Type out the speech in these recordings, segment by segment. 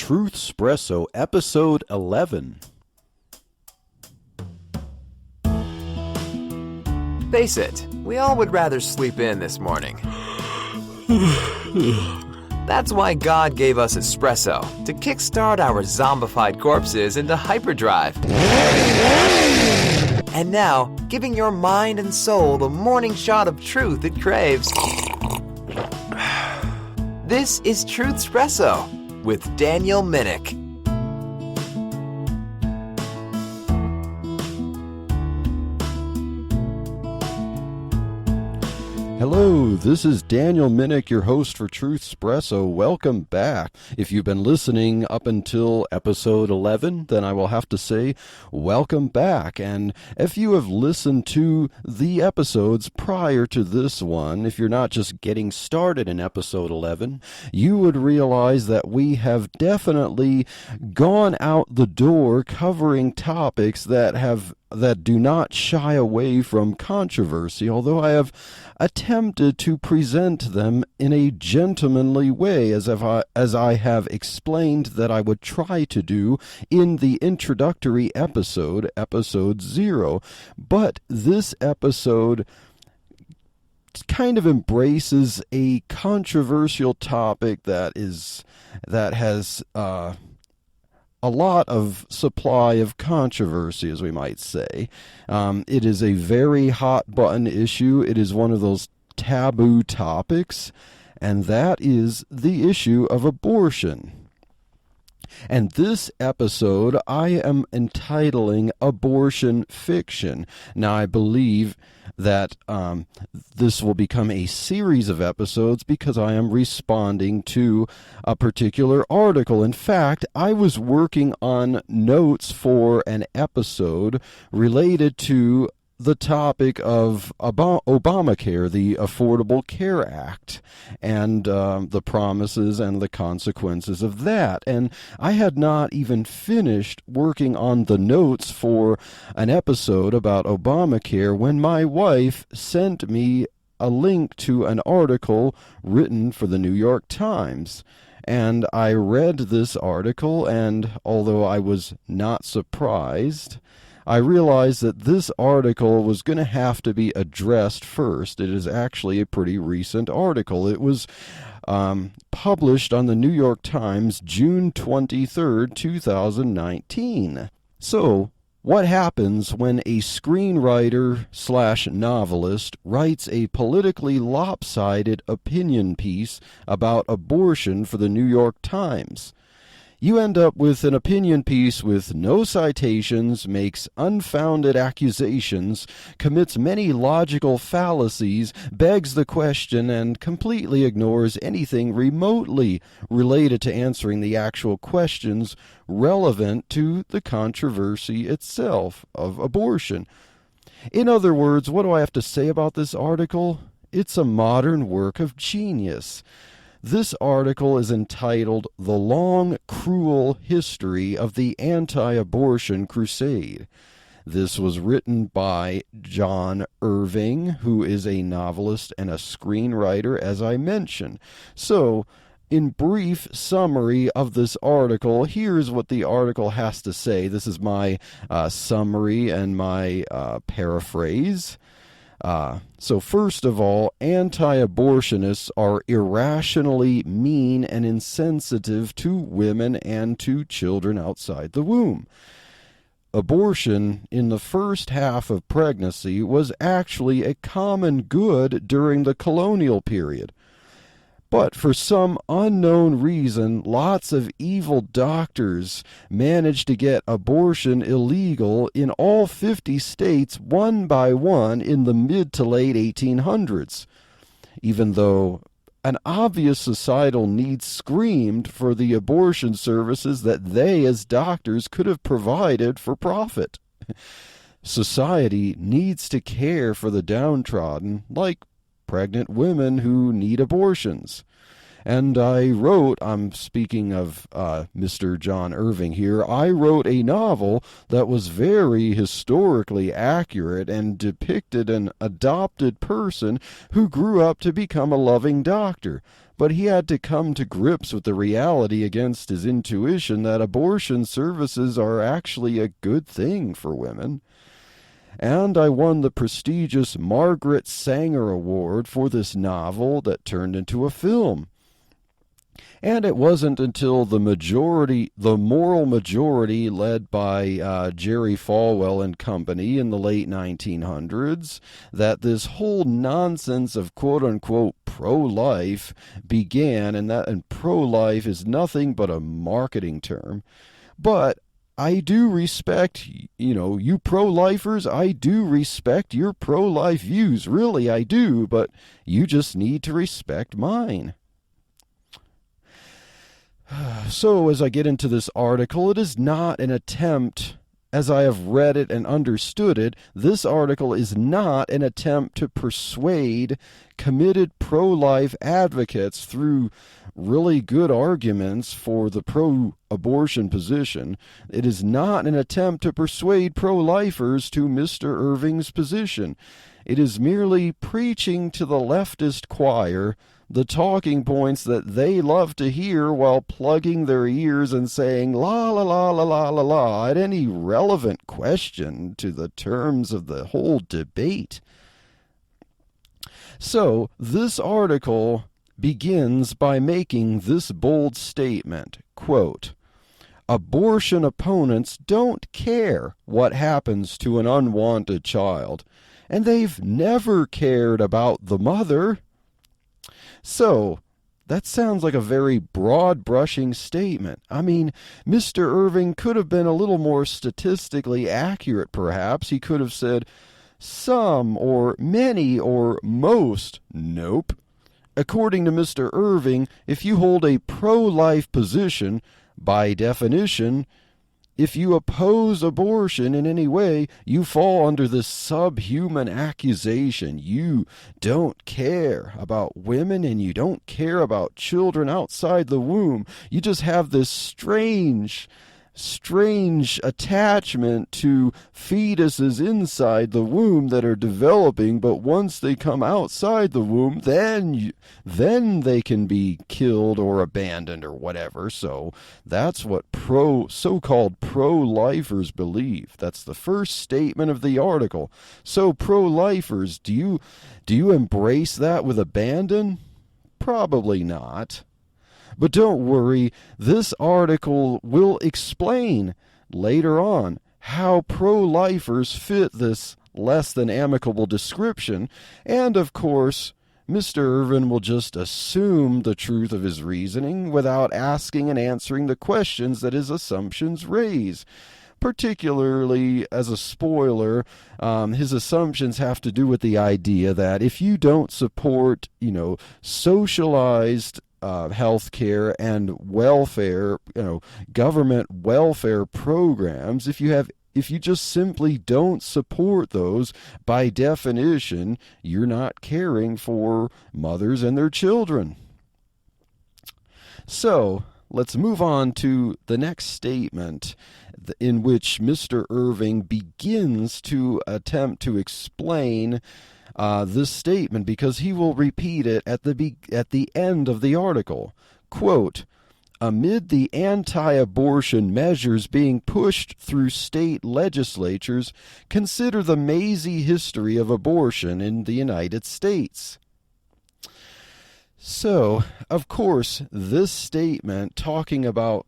Truthspresso, Episode 11. Face it, we all would rather sleep in this morning. That's why God gave us espresso, to kickstart our zombified corpses into hyperdrive. And now, giving your mind and soul the morning shot of truth it craves. This is Truthspresso with Daniel Minnick. Hello, this is Daniel Minnick, your host for Truthspresso. Welcome back. If you've been listening up until episode 11, then I will have to say welcome back. And if you have listened to the episodes prior to this one, if you're not just getting started in episode 11, you would realize that we have definitely gone out the door covering topics that do not shy away from controversy, although I have attempted to present them in a gentlemanly way, as I have explained that I would try to do in the introductory episode 0. But this episode kind of embraces a controversial topic that has a lot of supply of controversy, as we might say. It is a very hot button issue. It is one of those taboo topics, and that is the issue of abortion. And this episode I am entitling Abortion Fiction. Now, I believe that this will become a series of episodes because I am responding to a particular article. In fact, I was working on notes for an episode related to the topic of Obamacare, the Affordable Care Act, and the promises and the consequences of that. And I had not even finished working on the notes for an episode about Obamacare when my wife sent me a link to an article written for the New York Times. And I read this article, and although I was not surprised, I realized that this article was going to have to be addressed first. It is actually a pretty recent article. It was published on the New York Times June 23rd, 2019. So, what happens when a screenwriter/novelist writes a politically lopsided opinion piece about abortion for the New York Times? You end up with an opinion piece with no citations, makes unfounded accusations, commits many logical fallacies, begs the question, and completely ignores anything remotely related to answering the actual questions relevant to the controversy itself of abortion. In other words, what do I have to say about this article? It's a modern work of genius. This article is entitled The Long, Cruel History of the Anti-Abortion Crusade. This was written by John Irving, who is a novelist and a screenwriter, as I mentioned. So, in brief summary of this article, here's what the article has to say. This is my summary and my paraphrase. So first of all, anti-abortionists are irrationally mean and insensitive to women and to children outside the womb. Abortion in the first half of pregnancy was actually a common good during the colonial period. But for some unknown reason, lots of evil doctors managed to get abortion illegal in all 50 states one by one in the mid to late 1800s, even though an obvious societal need screamed for the abortion services that they as doctors could have provided for profit. Society needs to care for the downtrodden, like pregnant women who need abortions. And I wrote, I'm speaking of Mr. John Irving here, I wrote a novel that was very historically accurate and depicted an adopted person who grew up to become a loving doctor. but he had to come to grips with the reality against his intuition that abortion services are actually a good thing for women. And I won the prestigious Margaret Sanger Award for this novel that turned into a film. And it wasn't until the moral majority led by Jerry Falwell and company in the late 1900s, that this whole nonsense of quote-unquote pro-life began, and pro-life is nothing but a marketing term. But I do respect, you pro-lifers, I do respect your pro-life views. Really, I do, but you just need to respect mine. So, as I get into this article, it is not an attempt, as I have read it and understood it, this article is not an attempt to persuade committed pro-life advocates through really good arguments for the pro-abortion position. It is not an attempt to persuade pro-lifers to Mr. Irving's position. It is merely preaching to the leftist choir the talking points that they love to hear while plugging their ears and saying la la la la la la la at any relevant question to the terms of the whole debate. So, this article begins by making this bold statement, quote, "Abortion opponents don't care what happens to an unwanted child, and they've never cared about the mother." So, that sounds like a very broad-brushing statement. I mean, Mr. Irving could have been a little more statistically accurate, perhaps. He could have said, some, or many, or most. Nope. According to Mr. Irving, if you hold a pro-life position, by definition, if you oppose abortion in any way, you fall under this subhuman accusation. You don't care about women and you don't care about children outside the womb. You just have this strange attachment to fetuses inside the womb that are developing, but once they come outside the womb, then they can be killed or abandoned or whatever. So that's what so-called pro-lifers believe. That's the first statement of the article. So pro-lifers, do you embrace that with abandon? Probably not. But don't worry, this article will explain later on how pro-lifers fit this less than amicable description, and of course, Mr. Irving will just assume the truth of his reasoning without asking and answering the questions that his assumptions raise. Particularly, as a spoiler, his assumptions have to do with the idea that if you don't support, socialized health care and welfare, government welfare programs, if you just simply don't support those, by definition, you're not caring for mothers and their children. So, let's move on to the next statement, in which Mr. Irving begins to attempt to explain this statement, because he will repeat it at the end of the article. Quote, "Amid the anti-abortion measures being pushed through state legislatures, consider the mazy history of abortion in the United States." So, of course, this statement talking about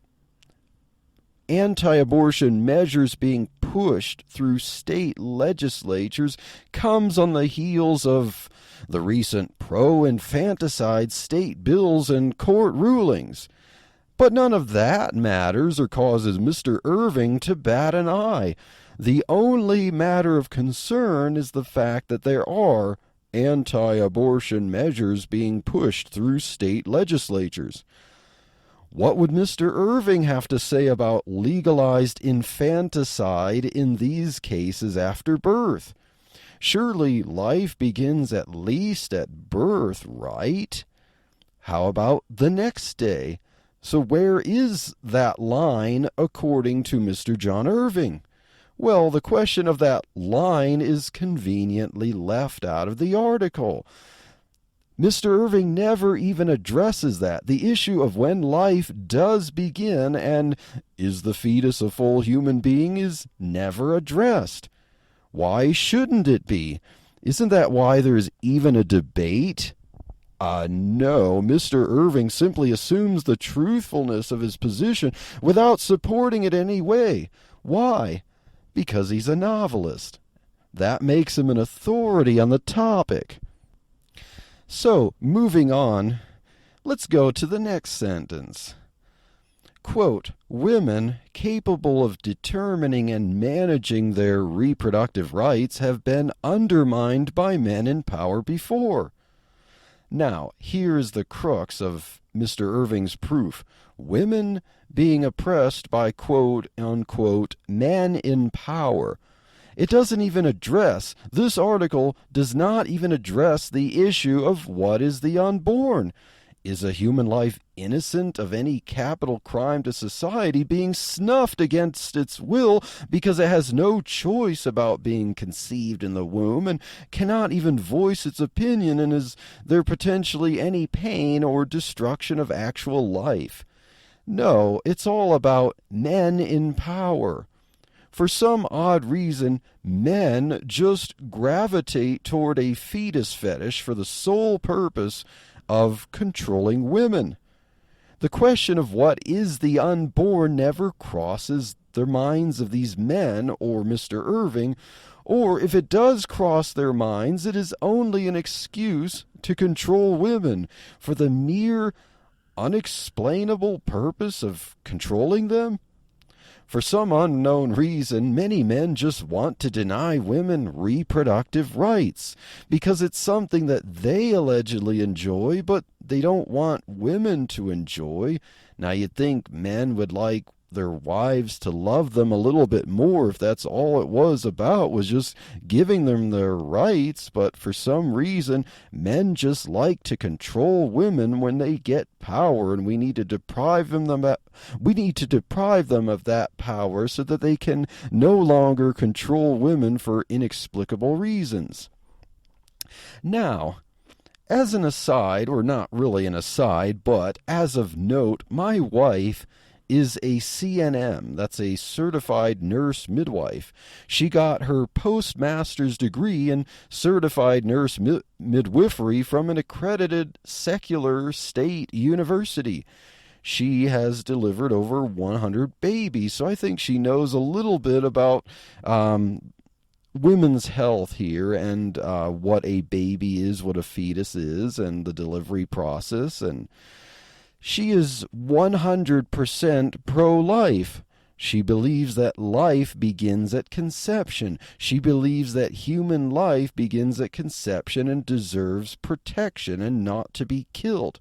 anti-abortion measures being pushed through state legislatures comes on the heels of the recent pro-infanticide state bills and court rulings. But none of that matters or causes Mr. Irving to bat an eye. The only matter of concern is the fact that there are anti-abortion measures being pushed through state legislatures. What would Mr. Irving have to say about legalized infanticide in these cases after birth? Surely life begins at least at birth, right? How about the next day? So where is that line according to Mr. John Irving? Well, the question of that line is conveniently left out of the article. Mr. Irving never even addresses that. The issue of when life does begin and is the fetus a full human being is never addressed. Why shouldn't it be? Isn't that why there's even a debate? No, Mr. Irving simply assumes the truthfulness of his position without supporting it any way. Why? Because he's a novelist. That makes him an authority on the topic. So, moving on, let's go to the next sentence. Quote, women capable of determining and managing their reproductive rights have been undermined by men in power before. Now, here's the crux of Mr. Irving's proof. Women being oppressed by quote-unquote men in power. It doesn't even address, this article does not even address the issue of what is the unborn. Is a human life innocent of any capital crime to society being snuffed against its will because it has no choice about being conceived in the womb and cannot even voice its opinion, and is there potentially any pain or destruction of actual life? No, it's all about men in power. For some odd reason, men just gravitate toward a fetus fetish for the sole purpose of controlling women. The question of what is the unborn never crosses the minds of these men or Mr. Irving, or if it does cross their minds, it is only an excuse to control women for the mere unexplainable purpose of controlling them. For some unknown reason, many men just want to deny women reproductive rights because it's something that they allegedly enjoy, but they don't want women to enjoy. Now, you'd think men would like their wives to love them a little bit more if that's all it was about, was just giving them their rights, but for some reason men just like to control women when they get power, and we need to deprive them of that power so that they can no longer control women for inexplicable reasons. Now, as an aside, or not really an aside, but as of note, my wife is a CNM, that's a certified nurse midwife. She got her postmaster's degree in certified nurse midwifery from an accredited secular state university. She has delivered over 100 babies, so I think she knows a little bit about women's health here and what a baby is, what a fetus is, and the delivery process. And she is 100% pro-life. She believes that life begins at conception. She believes that human life begins at conception and deserves protection and not to be killed.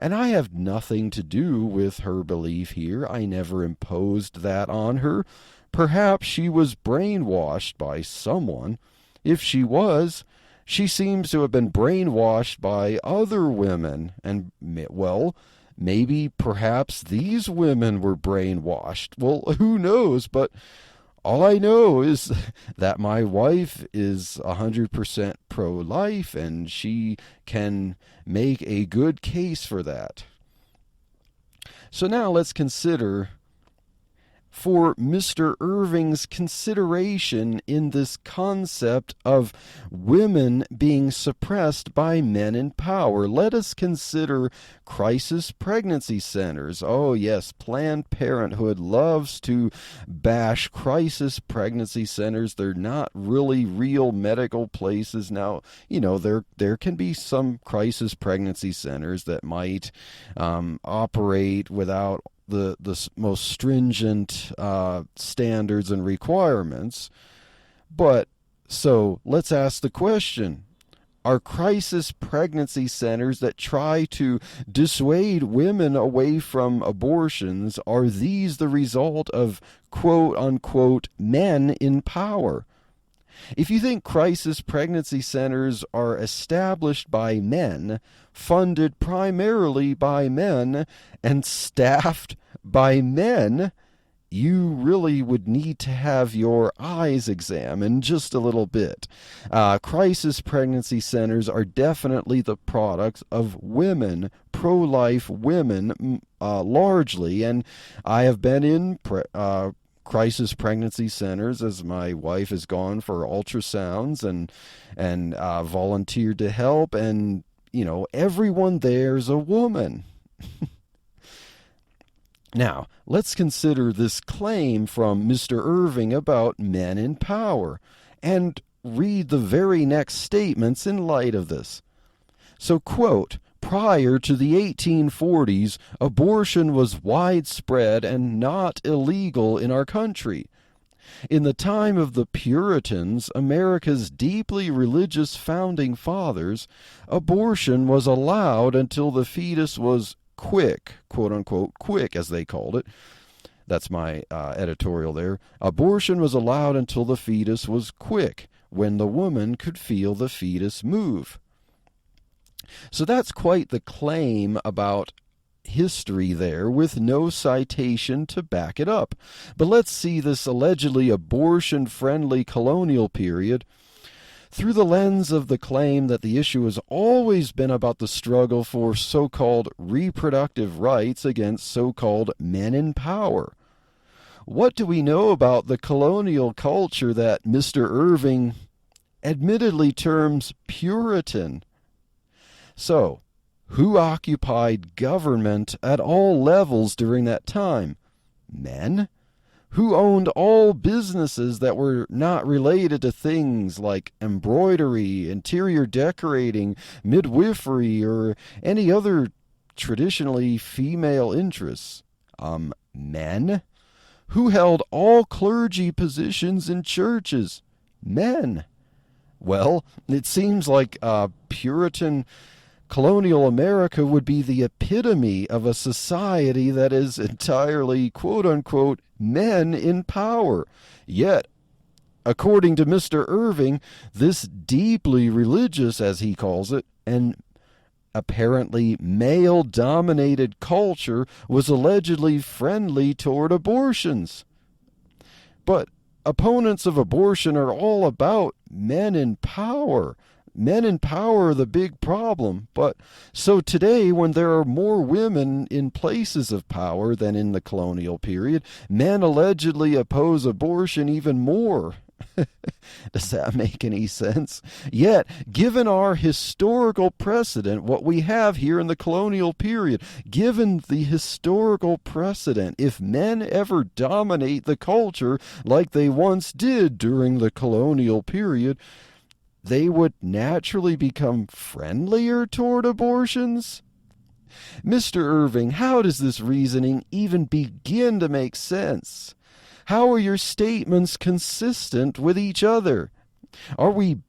And I have nothing to do with her belief here. I never imposed that on her. Perhaps she was brainwashed by someone. If she was, she seems to have been brainwashed by other women, and, well, maybe perhaps these women were brainwashed. Well, who knows? But all I know is that my wife is 100% pro-life, and she can make a good case for that. So now let's consider for Mr. Irving's consideration in this concept of women being suppressed by men in power. Let us consider crisis pregnancy centers. Oh yes, Planned Parenthood loves to bash crisis pregnancy centers. They're not really real medical places. Now, you know, there can be some crisis pregnancy centers that might operate without the most stringent standards and requirements. But so let's ask the question, are crisis pregnancy centers that try to dissuade women away from abortions, are these the result of quote unquote men in power? If you think crisis pregnancy centers are established by men, funded primarily by men, and staffed by men, you really would need to have your eyes examined just a little bit. Crisis pregnancy centers are definitely the product of women, pro-life women, largely, and I have been in crisis pregnancy centers as my wife has gone for ultrasounds and volunteered to help, and everyone there's a woman. Now, let's consider this claim from Mr. Irving about men in power and read the very next statements in light of this. So, quote, prior to the 1840s, abortion was widespread and not illegal in our country. In the time of the Puritans, America's deeply religious founding fathers, abortion was allowed until the fetus was quick, quote unquote, quick as they called it. That's my editorial there. Abortion was allowed until the fetus was quick, when the woman could feel the fetus move. So that's quite the claim about history there, with no citation to back it up. But let's see this allegedly abortion-friendly colonial period through the lens of the claim that the issue has always been about the struggle for so-called reproductive rights against so-called men in power. What do we know about the colonial culture that Mr. Irving admittedly terms Puritan? So, who occupied government at all levels during that time? Men? Who owned all businesses that were not related to things like embroidery, interior decorating, midwifery, or any other traditionally female interests? Men? Who held all clergy positions in churches? Men. Well, it seems like Puritan colonial America would be the epitome of a society that is entirely, quote-unquote, men in power. Yet, according to Mr. Irving, this deeply religious, as he calls it, and apparently male-dominated culture was allegedly friendly toward abortions. But opponents of abortion are all about men in power. Men in power are the big problem. But so today, when there are more women in places of power than in the colonial period, men allegedly oppose abortion even more. Does that make any sense? Yet, given our historical precedent, what we have here in the colonial period, given the historical precedent, if men ever dominate the culture like they once did during the colonial period, they would naturally become friendlier toward abortions? Mr. Irving, how does this reasoning even begin to make sense? How are your statements consistent with each other? Are we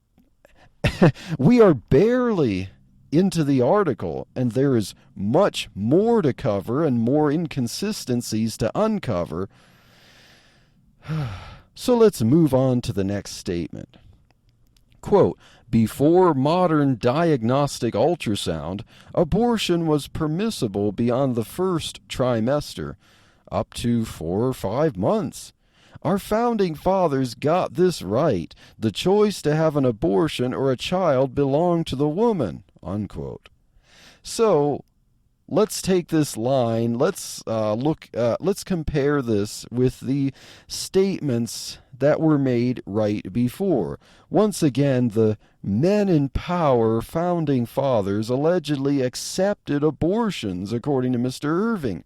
are barely into the article, and there is much more to cover and more inconsistencies to uncover. So let's move on to the next statement. Quote, before modern diagnostic ultrasound, abortion was permissible beyond the first trimester, up to 4 or 5 months. Our founding fathers got this right. The choice to have an abortion or a child belonged to the woman, unquote. So, let's take this line, let's compare this with the statements that were made right before. Once again, the men in power founding fathers allegedly accepted abortions, according to Mr. Irving.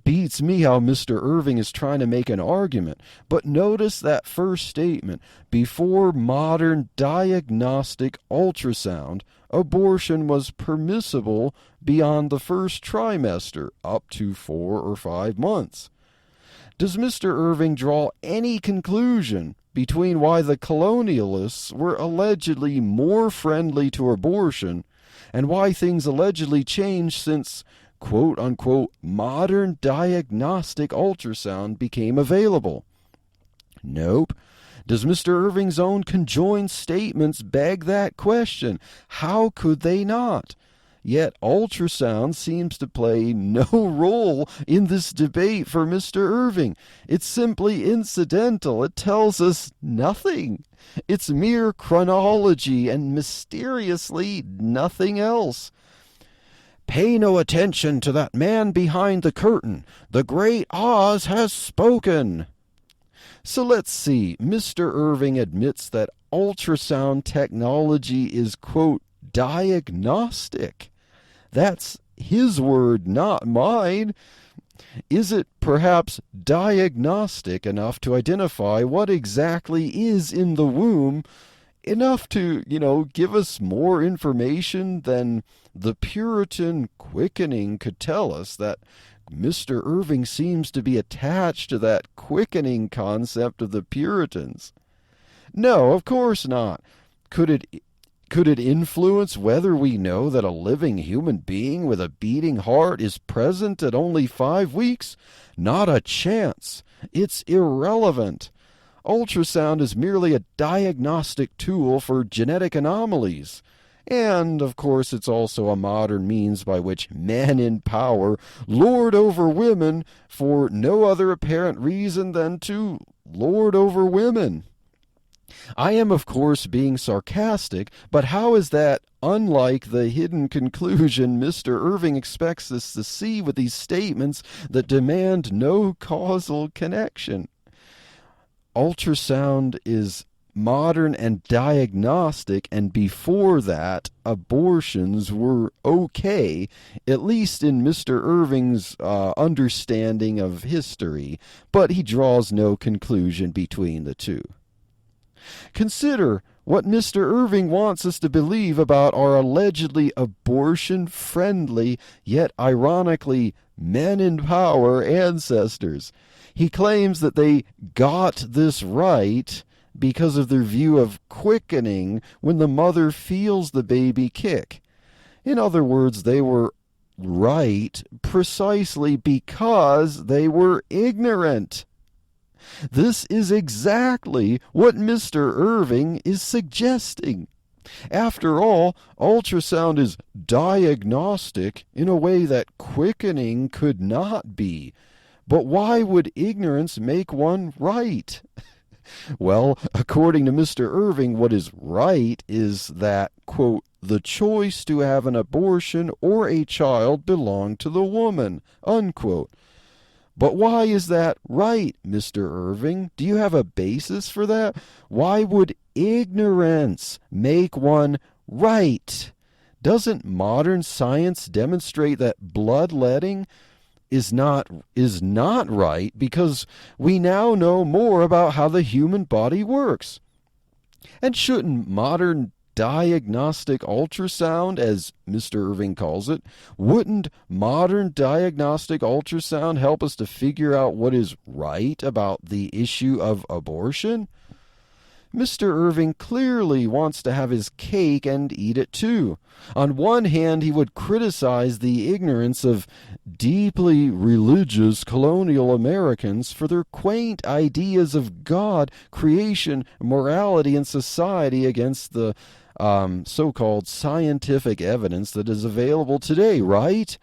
Beats me how Mr. Irving is trying to make an argument. But notice that first statement. Before modern diagnostic ultrasound, abortion was permissible beyond the first trimester, up to 4 or 5 months. Does Mr. Irving draw any conclusion between why the colonialists were allegedly more friendly to abortion and why things allegedly changed since quote-unquote modern diagnostic ultrasound became available? Nope. Does Mr. Irving's own conjoined statements beg that question? How could they not? Yet ultrasound seems to play no role in this debate for Mr. Irving. It's simply incidental. It tells us nothing. It's mere chronology and mysteriously nothing else. Pay no attention to that man behind the curtain. The great Oz has spoken. So let's see. Mr. Irving admits that ultrasound technology is, quote, diagnostic. That's his word, not mine. Is it perhaps diagnostic enough to identify what exactly is in the womb, enough to, give us more information than the Puritan quickening could tell us? That Mr. Irving seems to be attached to that quickening concept of the Puritans. No, of course not. Could it influence whether we know that a living human being with a beating heart is present at only 5 weeks? Not a chance. It's irrelevant. Ultrasound is merely a diagnostic tool for genetic anomalies. And, of course, it's also a modern means by which men in power lord over women for no other apparent reason than to lord over women. I am, of course, being sarcastic, but how is that unlike the hidden conclusion Mr. Irving expects us to see with these statements that demand no causal connection? Ultrasound is modern and diagnostic, and before that, abortions were okay, at least in Mr. Irving's understanding of history, but he draws no conclusion between the two. Consider what Mr. Irving wants us to believe about our allegedly abortion-friendly, yet ironically men in power ancestors. He claims that they got this right because of their view of quickening when the mother feels the baby kick. In other words, they were right precisely because they were ignorant. This is exactly what Mr. Irving is suggesting. After all, ultrasound is diagnostic in a way that quickening could not be. But why would ignorance make one right? Well, according to Mr. Irving, what is right is that, quote, the choice to have an abortion or a child belonged to the woman, unquote. But why is that right, Mr. Irving? Do you have a basis for that? Why would ignorance make one right? Doesn't modern science demonstrate that bloodletting is not right because we now know more about how the human body works? And shouldn't modern diagnostic ultrasound, as Mr. Irving calls it, wouldn't modern diagnostic ultrasound help us to figure out what is right about the issue of abortion? Mr. Irving clearly wants to have his cake and eat it too. On one hand, he would criticize the ignorance of deeply religious colonial Americans for their quaint ideas of God, creation, morality, and society against the so-called scientific evidence that is available today, right?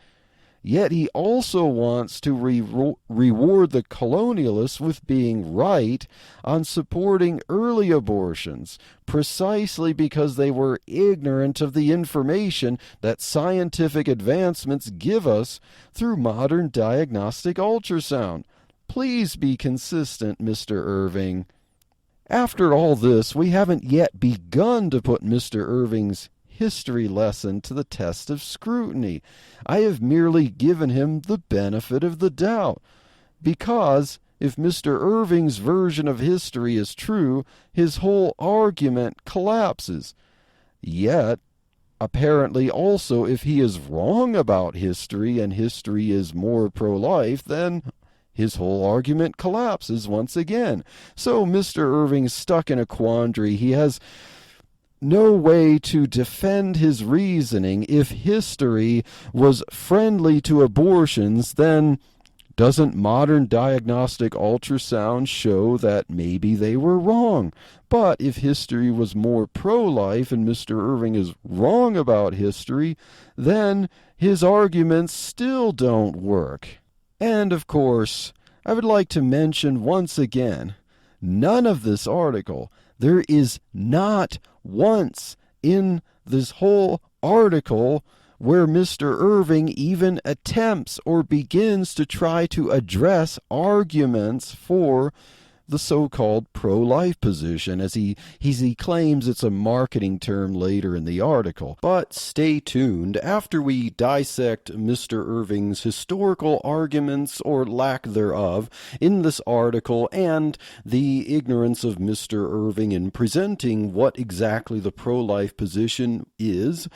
Yet he also wants to reward the colonialists with being right on supporting early abortions, precisely because they were ignorant of the information that scientific advancements give us through modern diagnostic ultrasound. Please be consistent, Mr. Irving. After all this, we haven't yet begun to put Mr. Irving's history lesson to the test of scrutiny. I have merely given him the benefit of the doubt, because if Mr. Irving's version of history is true, his whole argument collapses. Yet, apparently also, if he is wrong about history and history is more pro-life, then his whole argument collapses once again. So Mr. Irving's stuck in a quandary. He has no way to defend his reasoning. If history was friendly to abortions, then Doesn't modern diagnostic ultrasound show that maybe they were wrong? But if history was more pro-life and Mr. Irving is wrong about history, then his arguments still don't work. And of course, I would like to mention once again, none of this article, there is not once in this whole article where Mr. Irving even attempts or begins to try to address arguments for the so-called pro-life position, as he claims it's a marketing term later in the article. But stay tuned. After we dissect Mr. Irving's historical arguments, or lack thereof, in this article, and the ignorance of Mr. Irving in presenting what exactly the pro-life position is,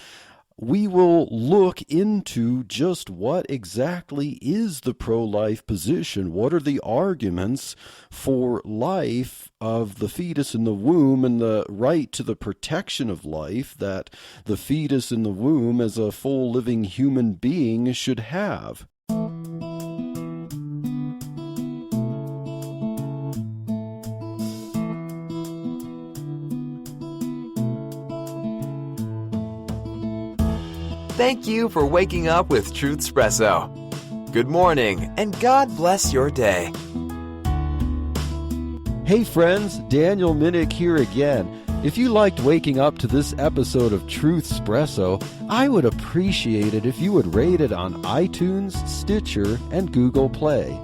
we will look into just what exactly is the pro-life position. What are the arguments for life of the fetus in the womb and the right to the protection of life that the fetus in the womb as a full living human being should have? Thank you for waking up with Truthspresso. Good morning, and God bless your day. Hey friends, Daniel Minnick here again. If you liked waking up to this episode of Truthspresso, I would appreciate it if you would rate it on iTunes, Stitcher, and Google Play.